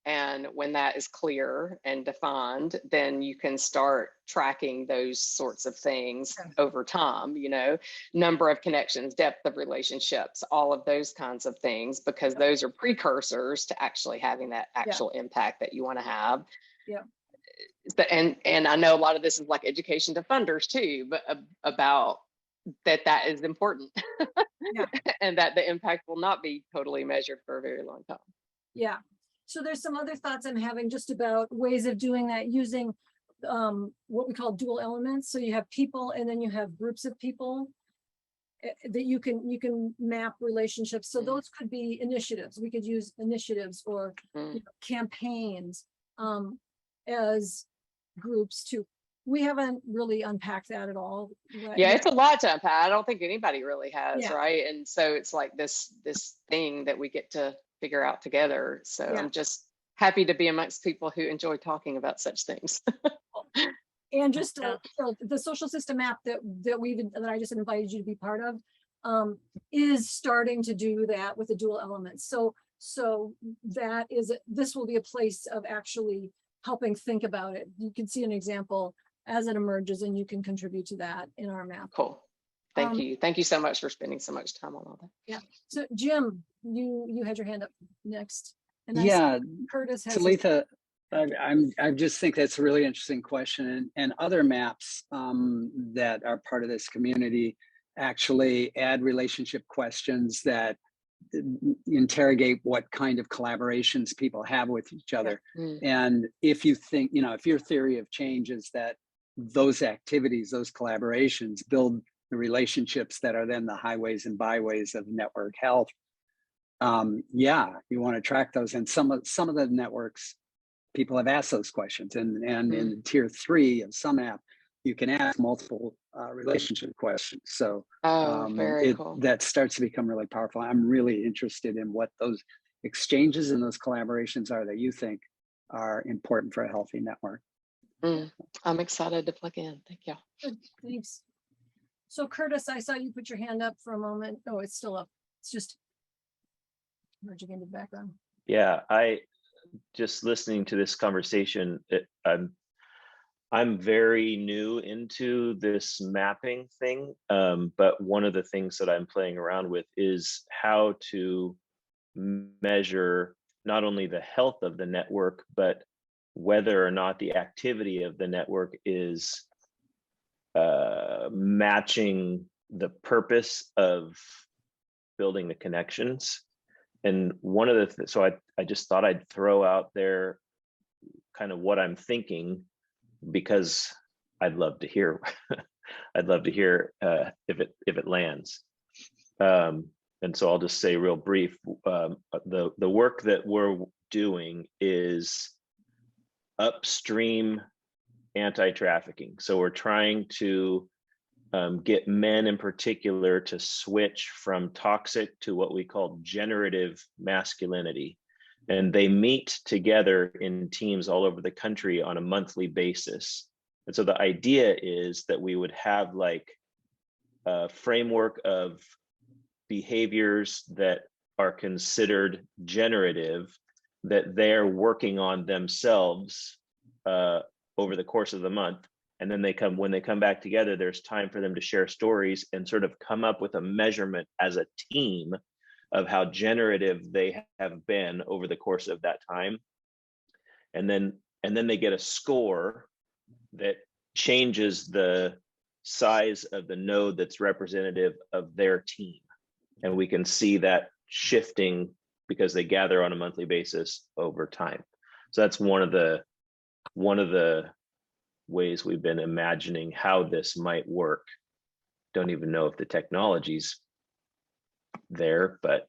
And when that is clear and defined, then you can start tracking those sorts of things over time, you know, number of connections, depth of relationships, all of those kinds of things, because those are precursors to actually having that actual impact that you want to have. Yeah. And I know a lot of this is like education to funders too, but about that is important. Yeah. And that the impact will not be totally measured for a very long time. Yeah. So there's some other thoughts I'm having just about ways of doing that using what we call dual elements. So you have people and then you have groups of people that you can map relationships. So those could be initiatives. We could use initiatives or you know, campaigns as groups too. We haven't really unpacked that at all. Yeah, it's a lot to unpack. I don't think anybody really has, Yeah. right? And so it's like this thing that we get to figure out together. So I'm just happy to be amongst people who enjoy talking about such things. And just the social system app that I just invited you to be part of is starting to do that with the dual elements. So this will be a place of actually helping think about it. You can see an example as it emerges, and you can contribute to that in our map. Cool. Thank you. Thank you so much for spending so much time on all that. Yeah. So Jim, you had your hand up next. And yeah, Curtis has Talitha, I just think that's a really interesting question, and other maps that are part of this community actually add relationship questions that interrogate what kind of collaborations people have with each other. And if you think, you know, if your theory of change is that those activities, those collaborations build the relationships that are then the highways and byways of network health, yeah, you want to track those. And some of the networks, people have asked those questions, and in tier 3 of some app, you can ask multiple relationship questions. So very cool. That starts to become really powerful. I'm really interested in what those exchanges and those collaborations are that you think are important for a healthy network. I'm excited to plug in. Thank you. Good, thanks. So Curtis, I saw you put your hand up for a moment. Oh, it's still up. It's just merging into the background. Yeah, I just listening to this conversation, I'm very new into this mapping thing, but one of the things that I'm playing around with is how to measure not only the health of the network, but whether or not the activity of the network is matching the purpose of building the connections. And one of the so I just thought I'd throw out there kind of what I'm thinking, because I'd love to hear I'd love to hear if it lands. And so I'll just say real brief, the work that we're doing is upstream anti-trafficking. So we're trying to get men in particular to switch from toxic to what we call generative masculinity. And they meet together in teams all over the country on a monthly basis. And so the idea is that we would have like a framework of behaviors that are considered generative, that they're working on themselves over the course of the month. And then when they come back together, there's time for them to share stories and sort of come up with a measurement as a team of how generative they have been over the course of that time. And then they get a score that changes the size of the node that's representative of their team. And we can see that shifting because they gather on a monthly basis over time. So that's one of the ways we've been imagining how this might work. Don't even know if the technology's there, but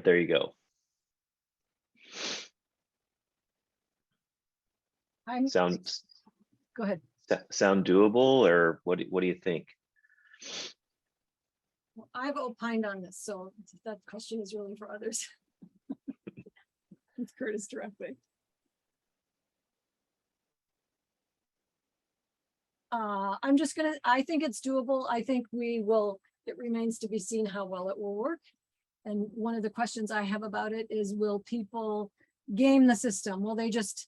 there you go. Go ahead. Sound doable, or what do you think? Well, I've opined on this, so that question is really for others. With Curtis directly. I think it's doable. I think it remains to be seen how well it will work. And one of the questions I have about it is, will people game the system? Will they just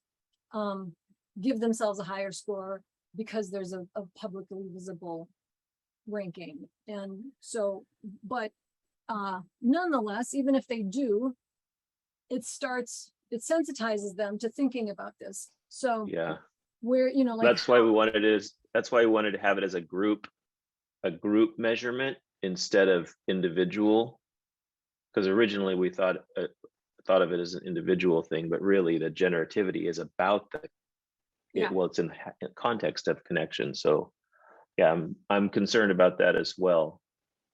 give themselves a higher score because there's a publicly visible ranking? And so, but nonetheless, even if they do, it sensitizes them to thinking about this. So Yeah, where, you know, like that's why we wanted to have it as a group measurement instead of individual. Because originally we thought of it as an individual thing, but really the generativity is about it's in the context of connection. So yeah, I'm concerned about that as well.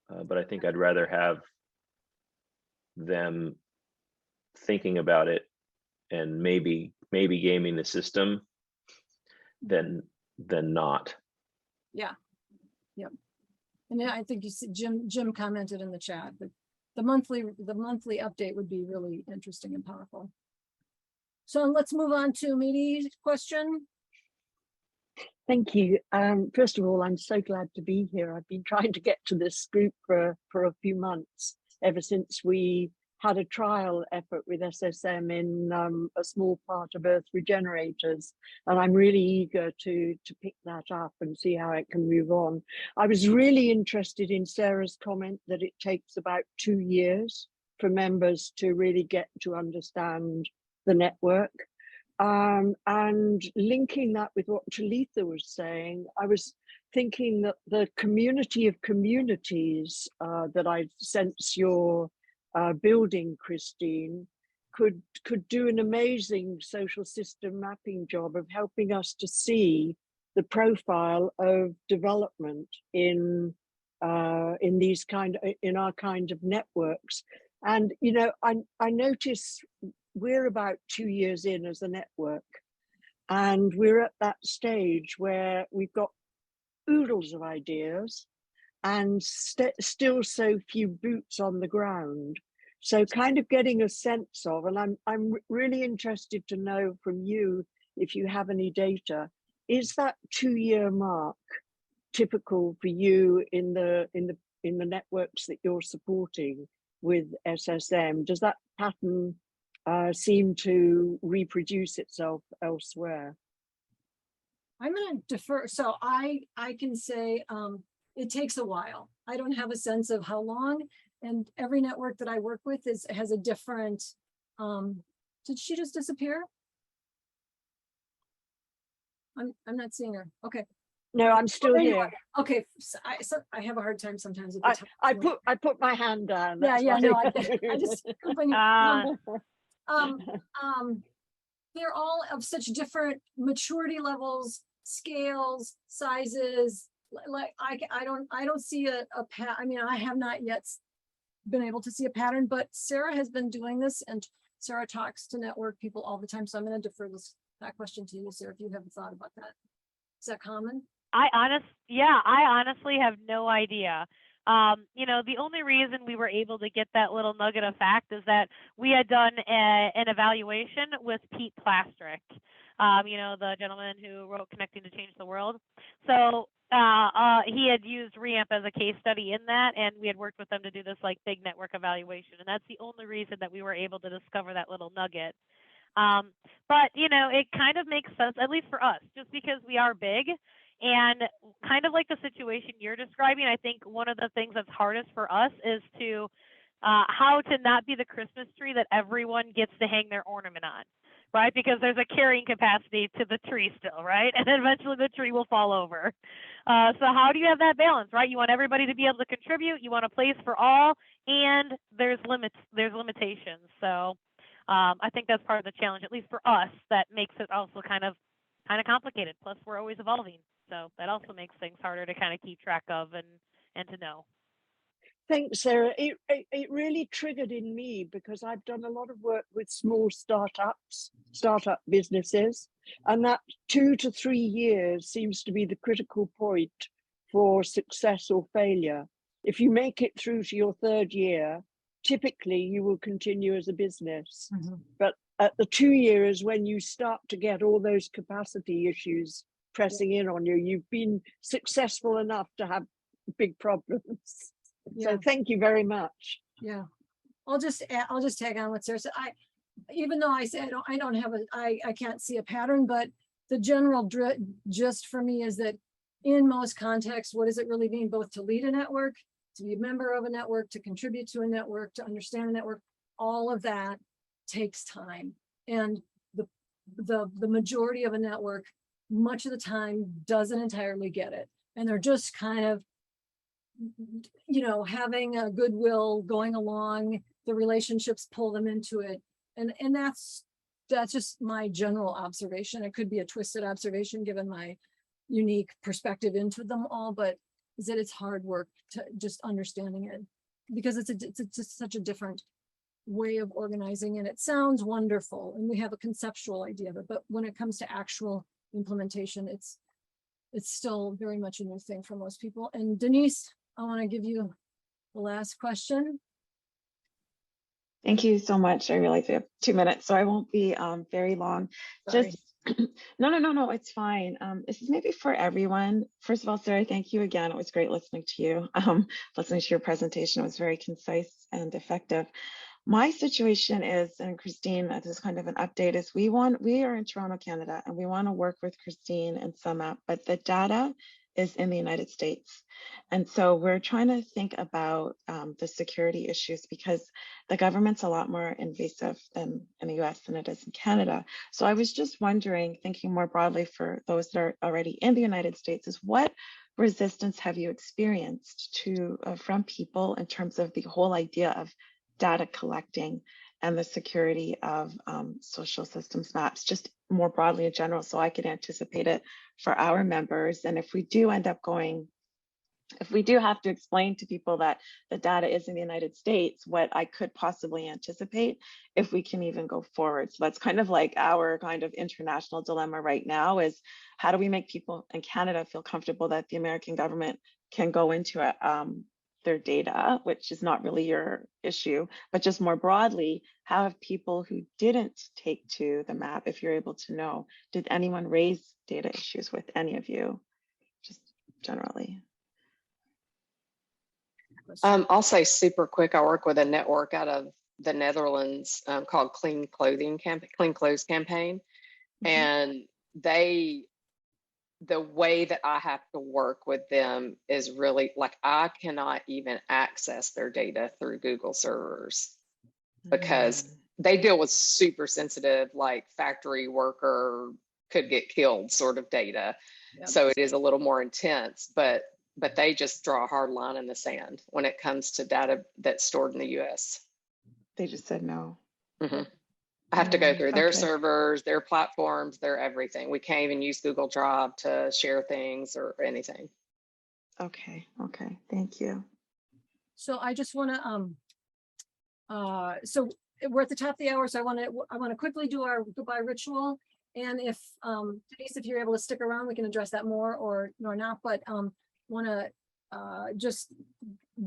But I think I'd rather have them thinking about it and maybe gaming the system than not. Yeah. Yep. And I think you see Jim commented in the chat, but the monthly update would be really interesting and powerful. So let's move on to Miri's question. Thank you. First of all, I'm so glad to be here. I've been trying to get to this group for a few months, ever since we had a trial effort with SSM in a small part of Earth regenerators. And I'm really eager to pick that up and see how it can move on. I was really interested in Sarah's comment that it takes about 2 years for members to really get to understand the network. And linking that with what Talitha was saying, I was thinking that the community of communities that I sense you're building, Christine, could do an amazing social system mapping job of helping us to see the profile of development in our kind of networks. And you know, I notice we're about 2 years in as a network, and we're at that stage where we've got oodles of ideas and still so few boots on the ground. So kind of getting a sense of, and I'm really interested to know from you, if you have any data, is that 2-year mark typical for you in the networks that you're supporting with SSM? Does that pattern seem to reproduce itself elsewhere? I'm going to defer. So I can say it takes a while. I don't have a sense of how long, and every network that I work with has a different. Did she just disappear? I'm not seeing her. Okay. No, I'm still here. Okay, so I have a hard time sometimes with the I put my hand down. Yeah, That's no, why. I just they're all of such different maturity levels, scales, sizes. Like I don't see a pattern. I mean, I have not yet been able to see a pattern, but Sarah has been doing this, and Sarah talks to network people all the time. So I'm going to defer that question to you, Sarah, if you haven't thought about that. Is that common? I honestly have no idea. You know, the only reason we were able to get that little nugget of fact is that we had done an evaluation with Pete Plastrick, you know, the gentleman who wrote Connecting to Change the World. So he had used RAMP as a case study in that, and we had worked with them to do this like big network evaluation. And that's the only reason that we were able to discover that little nugget. But, you know, it kind of makes sense, at least for us, just because we are big. And kind of like the situation you're describing, I think one of the things that's hardest for us is to how to not be the Christmas tree that everyone gets to hang their ornament on, right? Because there's a carrying capacity to the tree still, right? And eventually the tree will fall over. So how do you have that balance, right? You want everybody to be able to contribute. You want a place for all, and there's limitations. So I think that's part of the challenge, at least for us, that makes it also kind of complicated. Plus, we're always evolving. So that also makes things harder to kind of keep track of and to know. Thanks, Sarah. It really triggered in me because I've done a lot of work with small startup businesses, and that 2 to 3 years seems to be the critical point for success or failure. If you make it through to your 3rd year, typically you will continue as a business. Mm-hmm. But at the 2 years, when you start to get all those capacity issues pressing in on you, you've been successful enough to have big problems. Yeah. So thank you very much. Yeah, I'll just tag on what Sarah said. even though I say I don't have I can't see a pattern, but the general gist for me is that in most contexts, what does it really mean both to lead a network, to be a member of a network, to contribute to a network, to understand a network? All of that takes time. And the majority of a network, much of the time, doesn't entirely get it. And they're just kind of, you know, having a goodwill going along, the relationships pull them into it. And that's just my general observation. It could be a twisted observation given my unique perspective into them all, but is that it's hard work to just understanding it, because it's just such a different way of organizing, and it sounds wonderful and we have a conceptual idea of it, but when it comes to actual implementation, it's still very much a new thing for most people. And Denise, I want to give you the last question. Thank you so much. I realize we have 2 minutes, so I won't be very long. Sorry. Just no, it's fine. This is maybe for everyone. First of all, Sarah, thank you again. It was great listening to you. Listening to your presentation, it was very concise and effective. My situation is, and Christine, this is kind of an update, is we are in Toronto, Canada, and we want to work with Christine and SumApp, but the data is in the United States. And so we're trying to think about the security issues, because the government's a lot more invasive in the US than it is in Canada. So I was just wondering, thinking more broadly for those that are already in the United States, is what resistance have you experienced from people in terms of the whole idea of data collecting and the security of social systems maps, just more broadly in general, so I could anticipate it for our members. And if we do end up if we do have to explain to people that the data is in the United States, what I could possibly anticipate if we can even go forward. So that's kind of like our kind of international dilemma right now, is how do we make people in Canada feel comfortable that the American government can go into it, their data, which is not really your issue, but just more broadly, how have people who didn't take to the map, if you're able to know, did anyone raise data issues with any of you, just generally? I'll say super quick, I work with a network out of the Netherlands called Clean Clothes Campaign. And the way that I have to work with them is really like, I cannot even access their data through Google servers, because they deal with super sensitive, like factory worker could get killed sort of data. Yep. So it is a little more intense, but they just draw a hard line in the sand when it comes to data that's stored in the US. They just said no. Mm-hmm. I have to go through their servers, their platforms, their everything. We can't even use Google Drive to share things or anything. Okay, thank you. So I just want to, so we're at the top of the hour, so I want to quickly do our goodbye ritual. And if Denise, if you're able to stick around, we can address that more or not. But want to just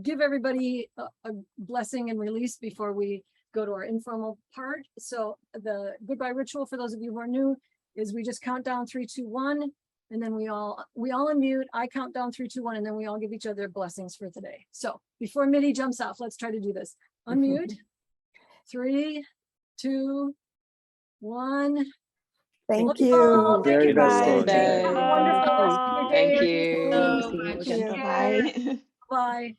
give everybody a blessing and release before we go to our informal part. So the goodbye ritual, for those of you who are new, is we just count down 3, 2, 1, and then we all unmute. I count down 3, 2, 1, and then we all give each other blessings for today. So before Mitty jumps off, let's try to do this. Unmute. 3, 2, 1. Thank you. Very best day. Have a wonderful rest of your day. Thank you. Bye. Bye.